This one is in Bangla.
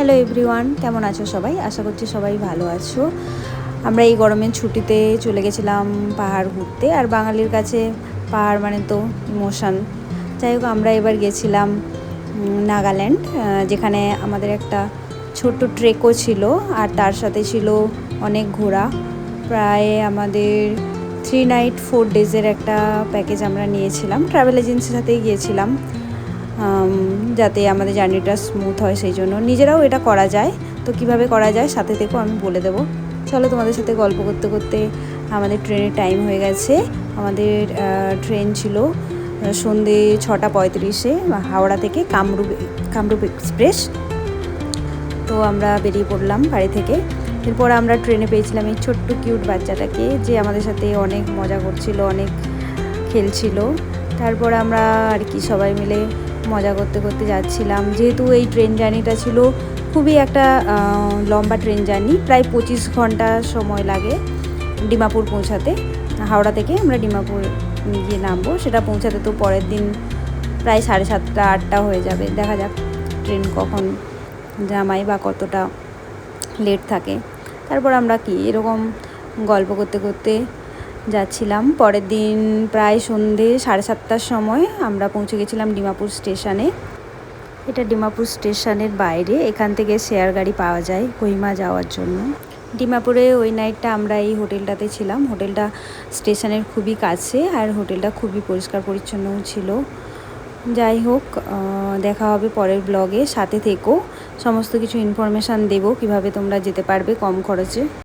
হ্যালো এভরিওয়ান, কেমন আছো সবাই? আশা করছি সবাই ভালো আছো। আমরা এই গরমের ছুটিতে চলে গেছিলাম পাহাড় ঘুরতে। আর বাঙালির কাছে পাহাড় মানে তো ইমোশন। যাই হোক, আমরা এবার গেছিলাম নাগাল্যান্ড, যেখানে আমাদের একটা ছোট্ট ট্রেকও ছিল আর তার সাথে ছিল অনেক ঘোরা। প্রায় আমাদের 3 নাইট 4 ডেজের একটা প্যাকেজ আমরা নিয়েছিলাম, ট্রাভেল এজেন্সির সাথেই গিয়েছিলাম, যাতে আমাদের জার্নিটা স্মুথ হয়। সেই জন্য নিজেরাও এটা করা যায়। তো কিভাবে করা যায় সাথে থেকেও আমি বলে দেবো। চলো, তোমাদের সাথে গল্প করতে করতে আমাদের ট্রেনের টাইম হয়ে গেছে। আমাদের ট্রেন ছিল সন্ধে 6:35-এ হাওড়া থেকে কামরূপ এক্সপ্রেস। তো আমরা বেরিয়ে পড়লাম বাড়ি থেকে। এরপর আমরা ট্রেনে পেয়েছিলাম এই ছোট্ট কিউট বাচ্চাটাকে, যে আমাদের সাথে অনেক মজা করছিল, অনেক খেলছিল। তারপর আমরা আর কি সবাই মিলে মজা করতে করতে যাচ্ছিলাম। যেহেতু এই ট্রেন জার্নিটা ছিল খুবই একটা লম্বা ট্রেন জার্নি, প্রায় 25 ঘন্টা সময় লাগে ডিমাপুর পৌঁছাতে। হাওড়া থেকে আমরা ডিমাপুর গিয়ে নামবো, সেটা পৌঁছাতে তো পরের দিন প্রায় 7:30 8টা হয়ে যাবে। দেখা যাক ট্রেন কখন জামাই বা কতটা লেট থাকে। তারপর আমরা কি এরকম গল্প করতে করতে যাচ্ছিলাম। পরের দিন প্রায় সন্ধে 7:30টার সময় আমরা পৌঁছে গেছিলাম ডিমাপুর স্টেশনে। এটা ডিমাপুর স্টেশনের বাইরে, এখান থেকে শেয়ার গাড়ি পাওয়া যায় কোহিমা যাওয়ার জন্য। ডিমাপুরে ওই নাইটটা আমরা এই হোটেলটাতে ছিলাম। হোটেলটা স্টেশনের খুবই কাছে আর হোটেলটা খুবই পরিষ্কার পরিচ্ছন্নও ছিল। যাই হোক, দেখা হবে পরের ব্লগে, সাথে থেকো। সমস্ত কিছু ইনফরমেশান দেবো, কিভাবে তোমরা যেতে পারবে কম খরচে।